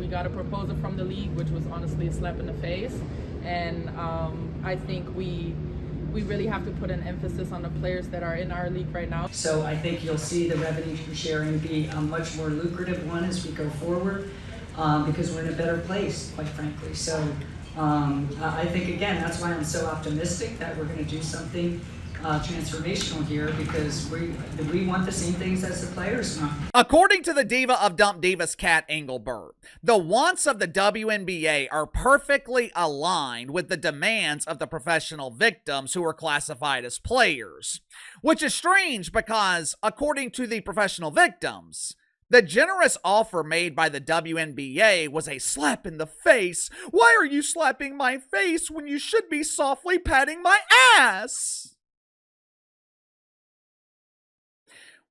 got a proposal from the league, which was honestly a slap in the face. And I think we really have to put an emphasis on the players that are in our league right now. So I think you'll see the revenue sharing be a much more lucrative one as we go forward, because we're in a better place, quite frankly. So I think, again, that's why I'm so optimistic that we're going to do something transformational here, because we want the same things as the players want. According to the diva of Dump Divas, Kat Engelbert, the wants of the WNBA are perfectly aligned with the demands of the professional victims who are classified as players, which is strange because, according to the professional victims, the generous offer made by the WNBA was a slap in the face. Why are you slapping my face when you should be softly patting my ass?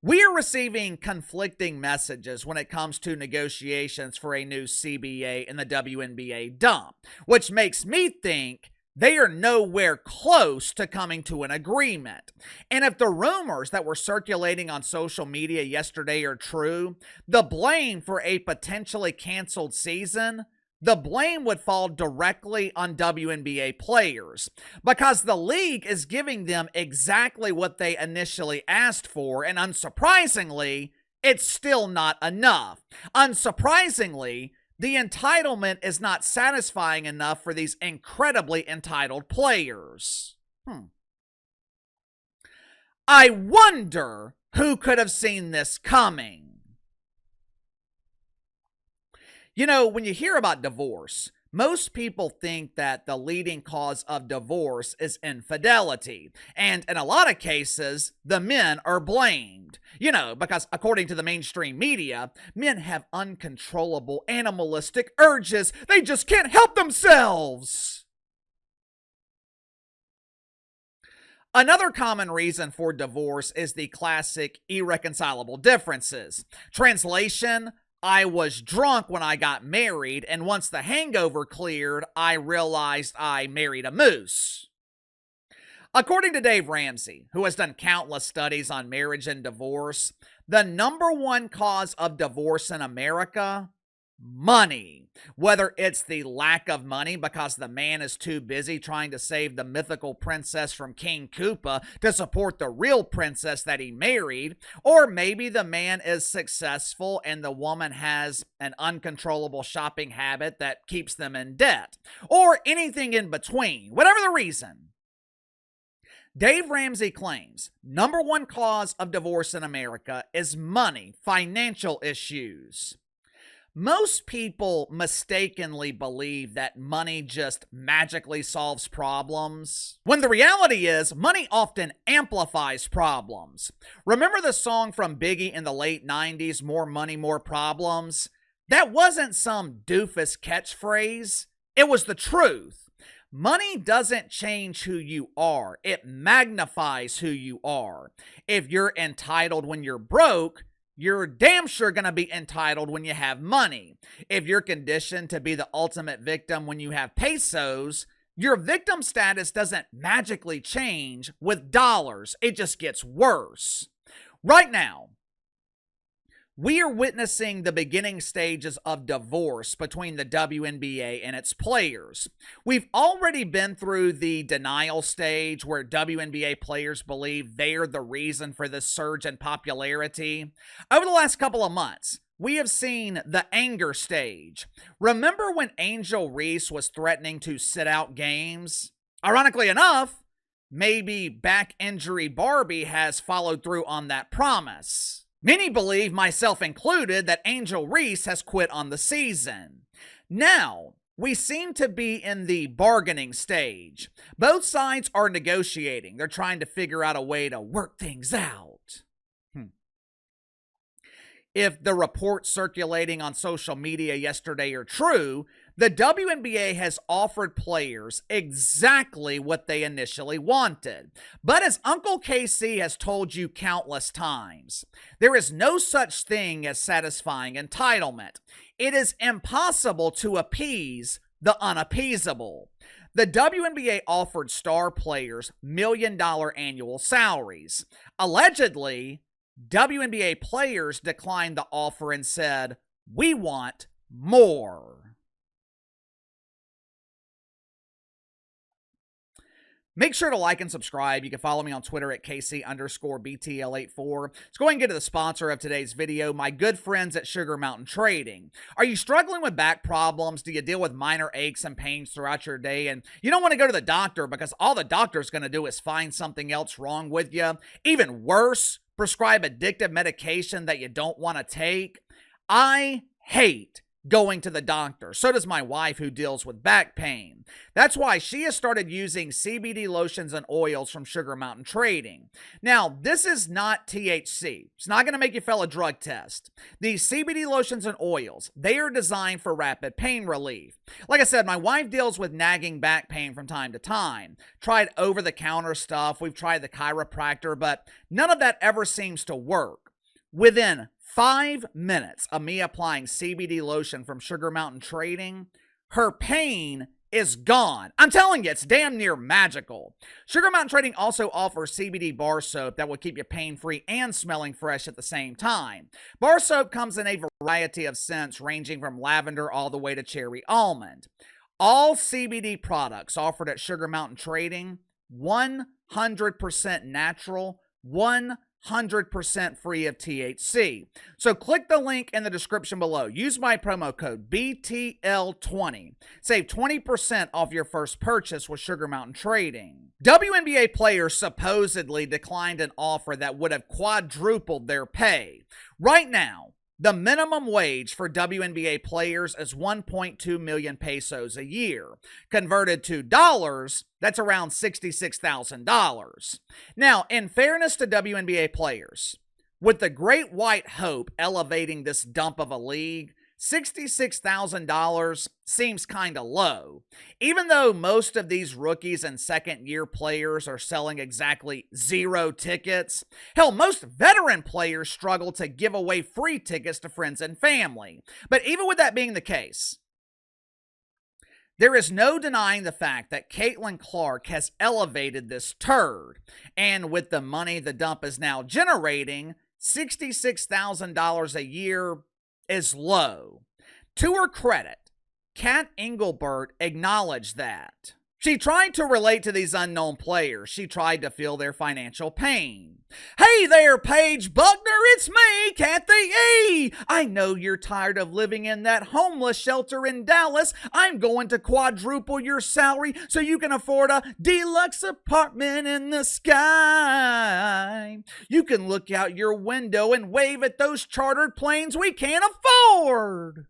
We are receiving conflicting messages when it comes to negotiations for a new CBA in the WNBA dump, which makes me think they are nowhere close to coming to an agreement. And if the rumors that were circulating on social media yesterday are true, the blame for a potentially canceled season, the blame would fall directly on WNBA players, because the league is giving them exactly what they initially asked for, and unsurprisingly, it's still not enough. Unsurprisingly, the entitlement is not satisfying enough for these incredibly entitled players. I wonder who could have seen this coming. You know, when you hear about divorce, most people think that the leading cause of divorce is infidelity. And in a lot of cases, the men are blamed. You know, because according to the mainstream media, men have uncontrollable animalistic urges. They just can't help themselves. Another common reason for divorce is the classic irreconcilable differences. Translation: I was drunk when I got married, and once the hangover cleared, I realized I married a moose. According to Dave Ramsey, who has done countless studies on marriage and divorce, the number one cause of divorce in America: money. Whether it's the lack of money because the man is too busy trying to save the mythical princess from King Koopa to support the real princess that he married, or maybe the man is successful and the woman has an uncontrollable shopping habit that keeps them in debt, or anything in between. Whatever the reason, Dave Ramsey claims number one cause of divorce in America is money, financial issues. Most people mistakenly believe that money just magically solves problems, when the reality is money often amplifies problems. Remember the song from Biggie in the late 90s, "More Money, More Problems"? That wasn't some doofus catchphrase. It was the truth. Money doesn't change who you are. It magnifies who you are. If you're entitled when you're broke, you're damn sure going to be entitled when you have money. If you're conditioned to be the ultimate victim when you have pesos, your victim status doesn't magically change with dollars. It just gets worse. Right now, we are witnessing the beginning stages of divorce between the WNBA and its players. We've already been through the denial stage where WNBA players believe they're the reason for this surge in popularity. Over the last couple of months, we have seen the anger stage. Remember when Angel Reese was threatening to sit out games? Ironically enough, maybe back injury Barbie has followed through on that promise. Many believe, myself included, that Angel Reese has quit on the season. Now, we seem to be in the bargaining stage. Both sides are negotiating. They're trying to figure out a way to work things out. If the reports circulating on social media yesterday are true, the WNBA has offered players exactly what they initially wanted. But as Uncle KC has told you countless times, there is no such thing as satisfying entitlement. It is impossible to appease the unappeasable. The WNBA offered star players million-dollar annual salaries. Allegedly, WNBA players declined the offer and said, "We want more." Make sure to like and subscribe. You can follow me on Twitter at KC_BTL84. Let's go ahead and get to the sponsor of today's video, my good friends at Sugar Mountain Trading. Are you struggling with back problems? Do you deal with minor aches and pains throughout your day? And you don't want to go to the doctor because all the doctor's going to do is find something else wrong with you. Even worse, prescribe addictive medication that you don't want to take. I hate going to the doctor. So does my wife, who deals with back pain. That's why she has started using CBD lotions and oils from Sugar Mountain Trading. Now, this is not THC. It's not going to make you fail a drug test. These CBD lotions and oils, they are designed for rapid pain relief. Like I said, my wife deals with nagging back pain from time to time. Tried over-the-counter stuff. We've tried the chiropractor, but none of that ever seems to work. Within 5 minutes of me applying CBD lotion from Sugar Mountain Trading, her pain is gone. I'm telling you, it's damn near magical. Sugar Mountain Trading also offers CBD bar soap that will keep you pain-free and smelling fresh at the same time. Bar soap comes in a variety of scents ranging from lavender all the way to cherry almond. All CBD products offered at Sugar Mountain Trading, 100% natural, 100% free of THC. So click the link in the description below. Use my promo code BTL20. Save 20% off your first purchase with Sugar Mountain Trading. WNBA players supposedly declined an offer that would have quadrupled their pay. Right now, the minimum wage for WNBA players is 1.2 million pesos a year. Converted to dollars, that's around $66,000. Now, in fairness to WNBA players, with the Great White Hope elevating this dump of a league, $66,000 seems kind of low. Even though most of these rookies and second-year players are selling exactly 0 tickets, hell, most veteran players struggle to give away free tickets to friends and family. But even with that being the case, there is no denying the fact that Caitlin Clark has elevated this turd. And with the money the dump is now generating, $66,000 a year is low. To her credit, Kat Engelbert acknowledged that. She tried to relate to these unknown players. She tried to feel their financial pain. Hey there, Paige Buckner, it's me, Kathy E. I know you're tired of living in that homeless shelter in Dallas. I'm going to quadruple your salary so you can afford a deluxe apartment in the sky. You can look out your window and wave at those chartered planes we can't afford.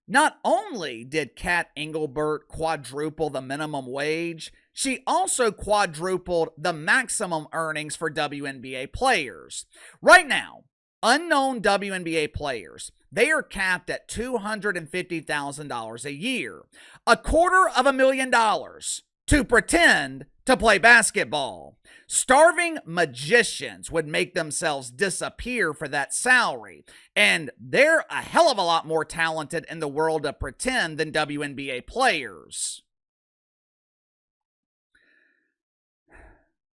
Not only did Kat Engelbert quadruple the minimum wage, she also quadrupled the maximum earnings for WNBA players. Right now, unknown WNBA players, they are capped at $250,000 a year, $250,000 to pretend to play basketball. Starving magicians would make themselves disappear for that salary, and they're a hell of a lot more talented in the world of pretend than WNBA players.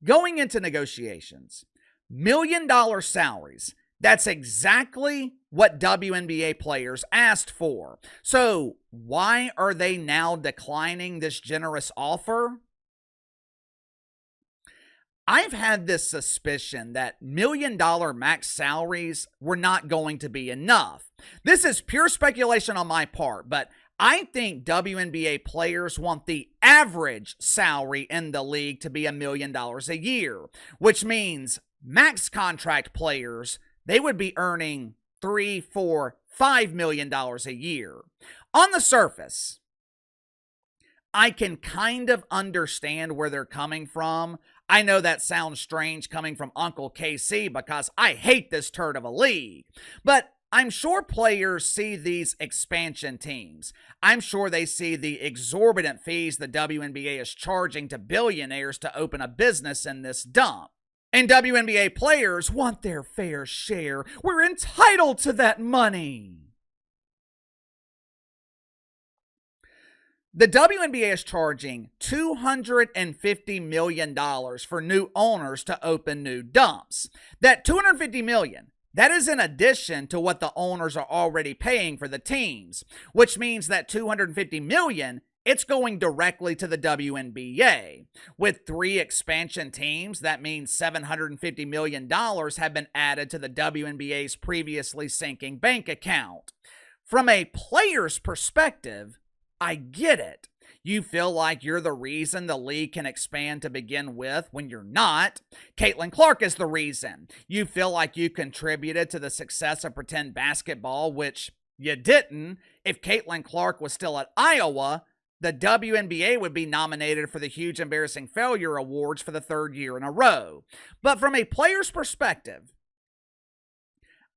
Going into negotiations, $1 million salaries, that's exactly what WNBA players asked for. So why are they now declining this generous offer? I've had this suspicion that $1 million max salaries were not going to be enough. This is pure speculation on my part, but I think WNBA players want the average salary in the league to be $1 million a year, which means max contract players, they would be earning $3, $4, $5 million a year. On the surface, I can kind of understand where they're coming from. I know that sounds strange coming from Uncle KC because I hate this turd of a league. But I'm sure players see these expansion teams. I'm sure they see the exorbitant fees the WNBA is charging to billionaires to open a business in this dump. And WNBA players want their fair share. We're entitled to that money. The WNBA is charging $250 million for new owners to open new dumps. That $250 million, that is in addition to what the owners are already paying for the teams, which means that $250 million it's going directly to the WNBA. With 3 expansion teams, that means $750 million have been added to the WNBA's previously sinking bank account. From a player's perspective, I get it. You feel like you're the reason the league can expand to begin with when you're not. Caitlin Clark is the reason. You feel like you contributed to the success of pretend basketball, which you didn't. If Caitlin Clark was still at Iowa, the WNBA would be nominated for the Huge Embarrassing Failure Awards for the 3rd year in a row. But from a player's perspective,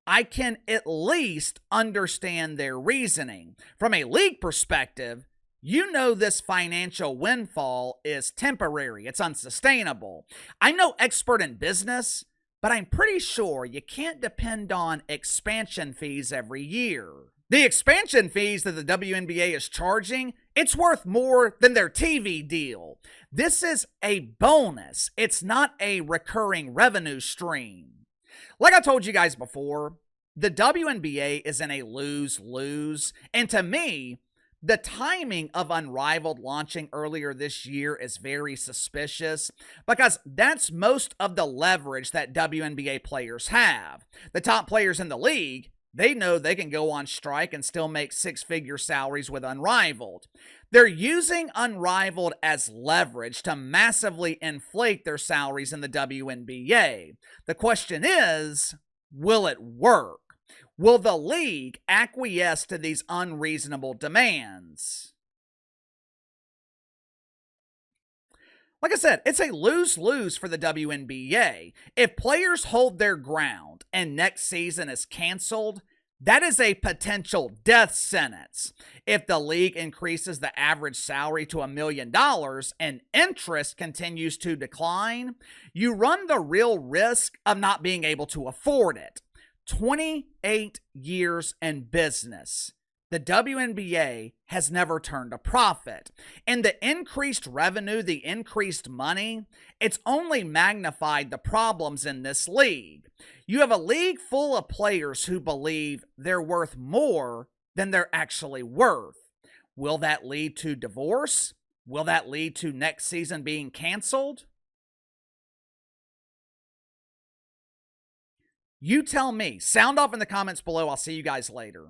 I can at least understand their reasoning. From a league perspective, you know this financial windfall is temporary. It's unsustainable. I'm no expert in business, but I'm pretty sure you can't depend on expansion fees every year. The expansion fees that the WNBA is charging, it's worth more than their TV deal. This is a bonus. It's not a recurring revenue stream. Like I told you guys before, the WNBA is in a lose-lose, and to me, the timing of Unrivaled launching earlier this year is very suspicious because that's most of the leverage that WNBA players have. The top players in the league, they know they can go on strike and still make 6-figure salaries with Unrivaled. They're using Unrivaled as leverage to massively inflate their salaries in the WNBA. The question is, will it work? Will the league acquiesce to these unreasonable demands? Like I said, it's a lose-lose for the WNBA. If players hold their ground and next season is canceled, that is a potential death sentence. If the league increases the average salary to $1 million and interest continues to decline, you run the real risk of not being able to afford it. 28 years in business, the WNBA has never turned a profit. And the increased revenue, the increased money, it's only magnified the problems in this league. You have a league full of players who believe they're worth more than they're actually worth. Will that lead to divorce? Will that lead to next season being canceled? You tell me. Sound off in the comments below. I'll see you guys later.